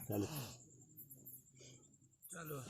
ચાલો ચાલો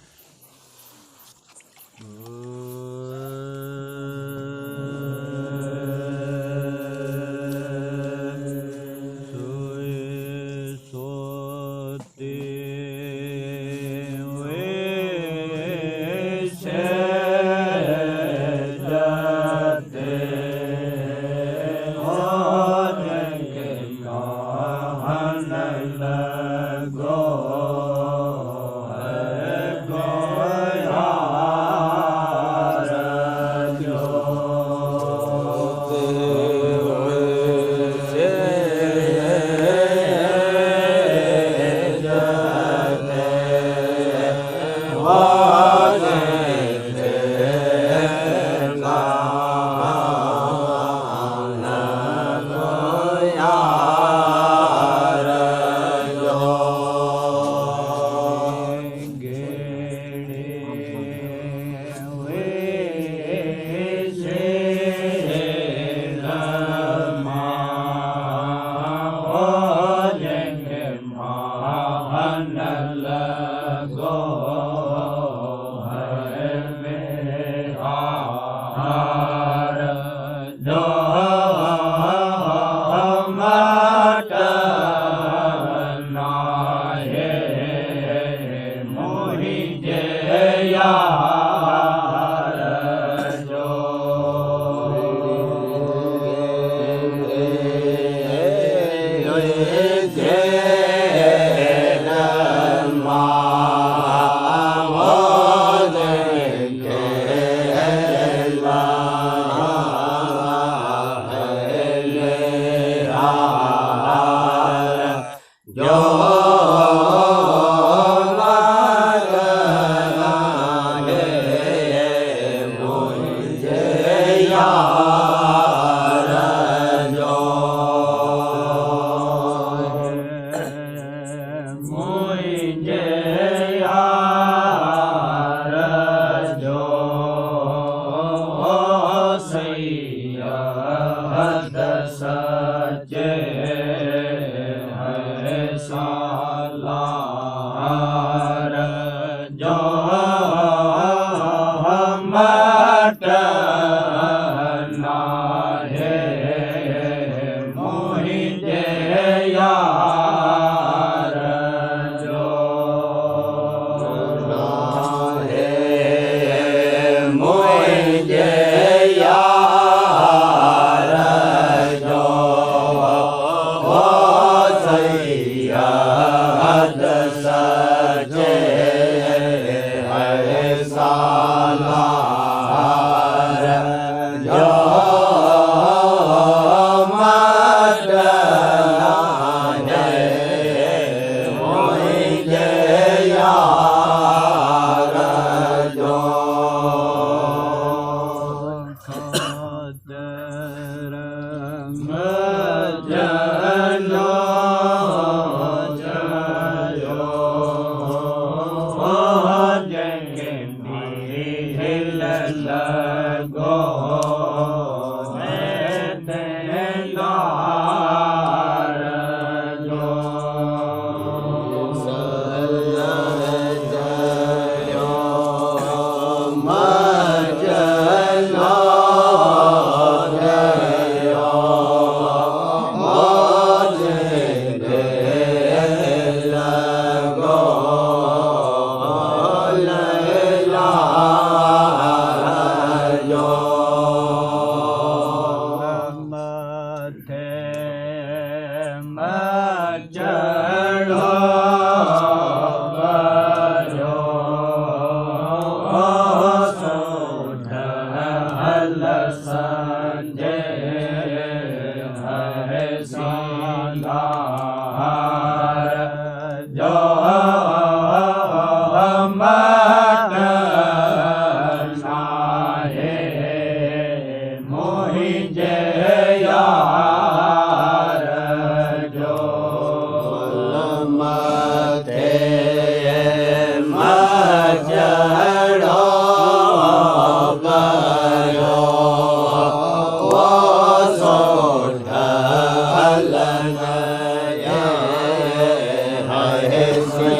Hare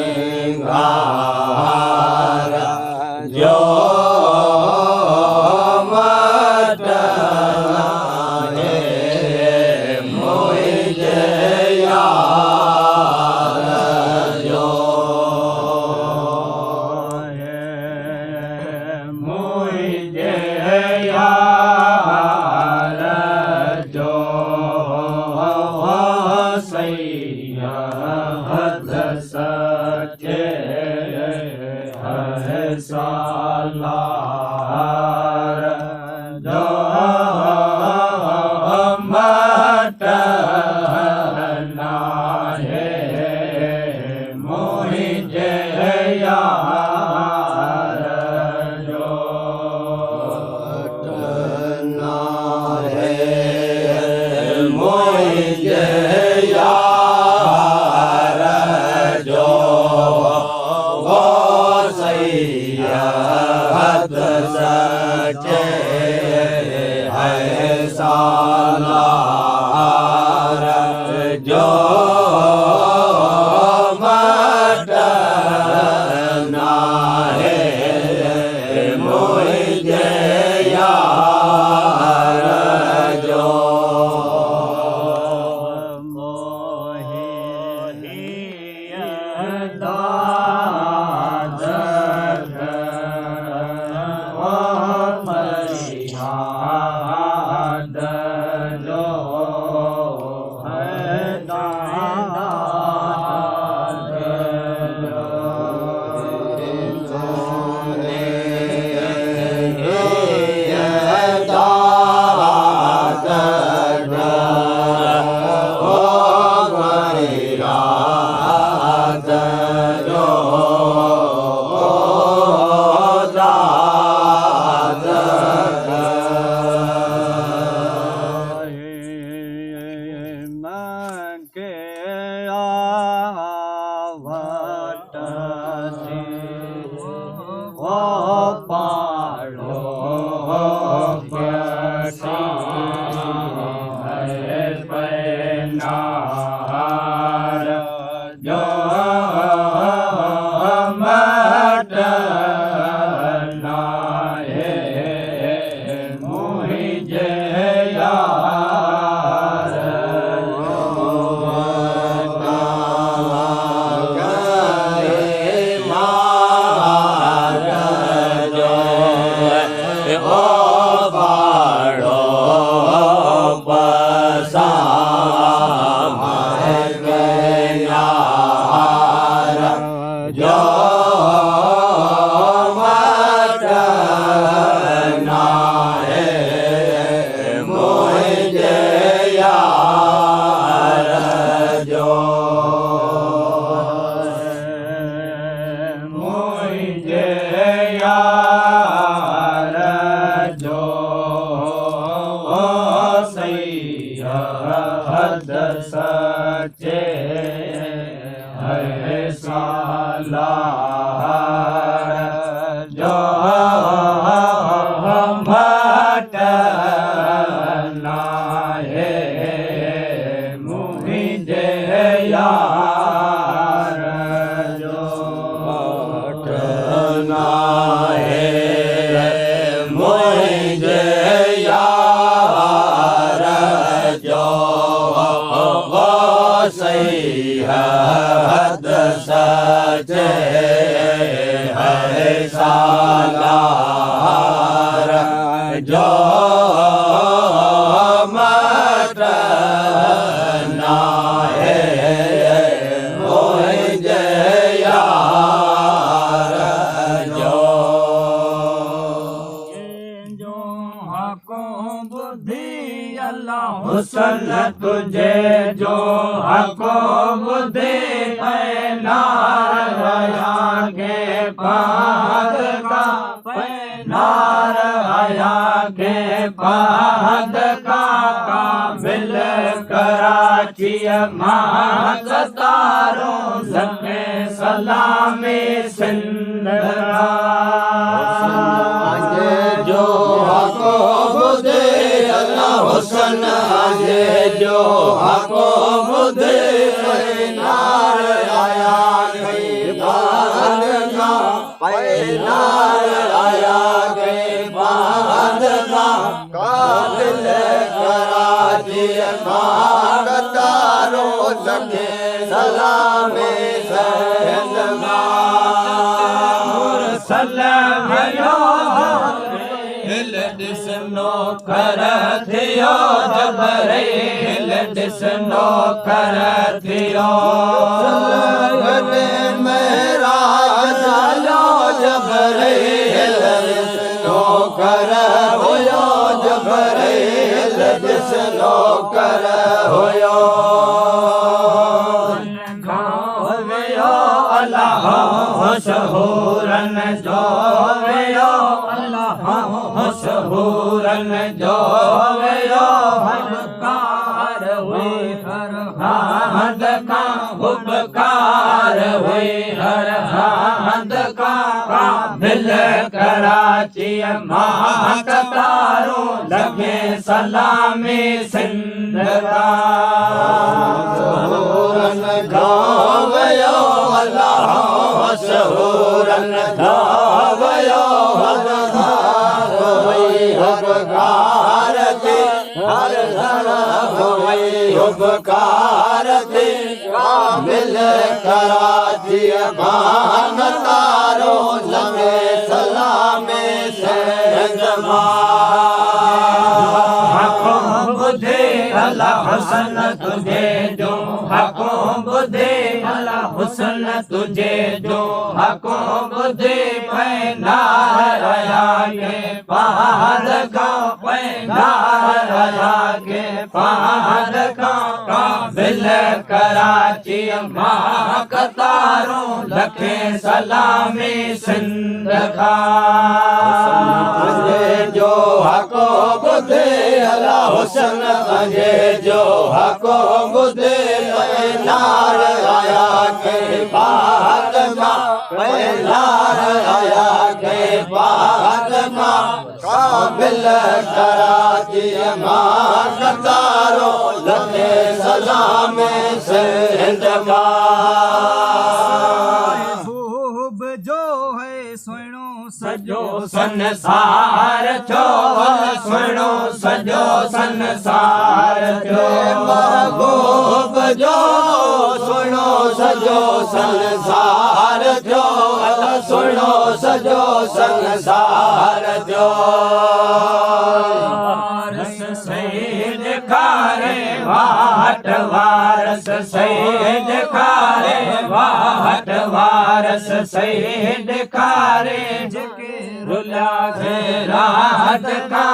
यार जो सैयद सच्चे है सालार जो मटना है मुझे यार जो सच्चे है सालार जो मटना है मुझे यार जो मटना है मुझे यार जो सैयद सच्चे है सालार जो मटना है मुझे यार जो हको बुद्धि अल्लाह हुसन तुझे जो हको बुद्धि पैनार आगे पाद का पैनार आगे पाद का काबिल कराची मातारों सके सलामी सिंधरा जो हको बुद्धि हुसन आजे जो हको बुद्धि पैनार आया गई बांध का पैनार आया गई बांध का काबिल कराची मातारो सके सलामे सहनगा सलामयो दिसनो कर थियो जबरैल दिसनो कर थियो मेरा जालो जबरैल दिसनो कर होयो जबरैल दिसनो कर होयो अल्लाह मशहूरन जो वेयो अल्लाह मशहूरन जो वेयो हकार हुई फर हाथ का उपकार हुई हर हाथ का काबिल कराची मां कतारो लगे सलामी सिंध का गावयो अल्लाह मशहूरन गावयो हर उपकार थे हर उपकार थे काबिल कराची मान तारो लगे सलामे सिंध हको बुधे अला हुसन तुझे जो हको बुधे अला हुसन तुझे जो हको बुधे पैनाराया के पार का पैनाराया के पार का काबिल कराची मां कतारो लखे सलामी सिंध का जो हको बुधे अला हुसन अजे जो हको बुधे पैनार आया के बाद का पैनार आया के बाद का काबिल कराची मां कतारो लगे सलामे सिंध का जो है सुनो सजो संसार जो सुनो सजो संसार जो महबूब जो सुनो सजो संसार जो सुनो सजो संसार जो वारस सैद खारे वाट वारस सैद खारे वाट वारस सैद खारे जके रुला छे रात का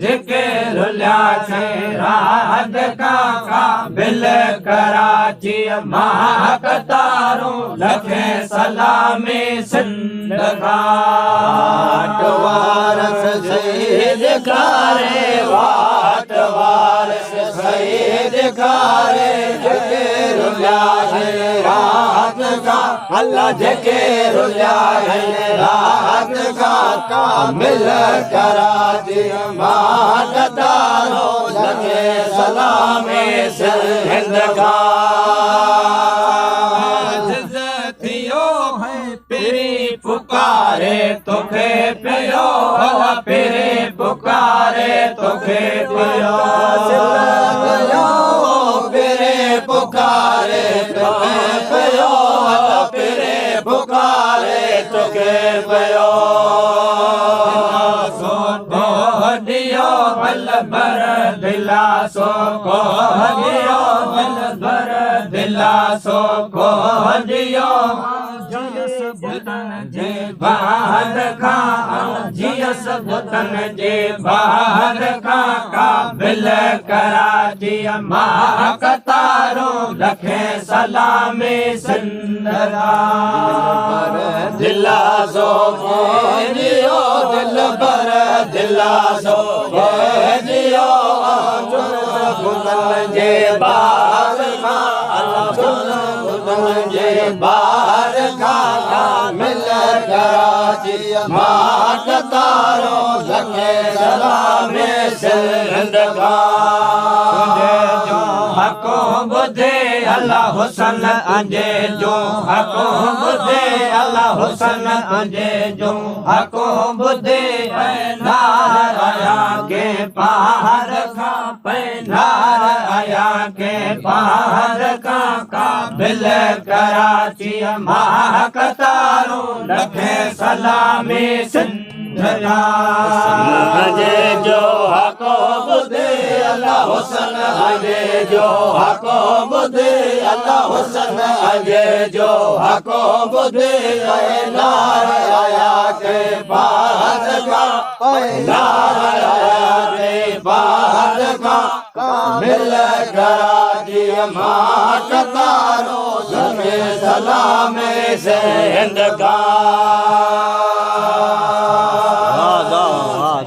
जके रुला छे रात का काबिल कराची मां कतारो लखे सलामी सिंध का वारस सैद खारे वाट वारस सैद खारे जके रुला छे रात का अल्लाह जके रुला है रात का काबिल कराची मां कतारो लगे सलामे सिंध का थियो है पिरी पुकारे तोखे पियो पिरी पुकारे तोखे पियो पिरी पुकारे तोखे पियो पिरी पुकारे तोखे पियो सो दियो बल भर दिला सो को दियो बल भर दिला सो को दियो जियस बुतन जे बाद खा जियस बुतन जे बाद खा काबिल कराची मां कतारो लखे सलामी सिंध का दिला सो दियो दिल पर दिला सो दियो बुतन जे बाद खा बुतन जे बाद खा मिल कराची मां कतारो लगे सलामे सिंध का हको बुधे अला हुसन अजे जो हको बुधे अला हुसन अजे जो हको बुधे पैनार आया के पार का पैनार आया के पार का काबिल कराची मां कतारो लखे सलामी सिंध अजे जो हको बुधे अला हुसन अजे जो हको बुधे अला हुसन अजे जो हको बुधे पैनार आया के बाद का पैनार आया के बाद का काबिल कराची मां कतारो लगे सलामे सिंध का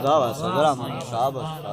गावा सदरा शाबाश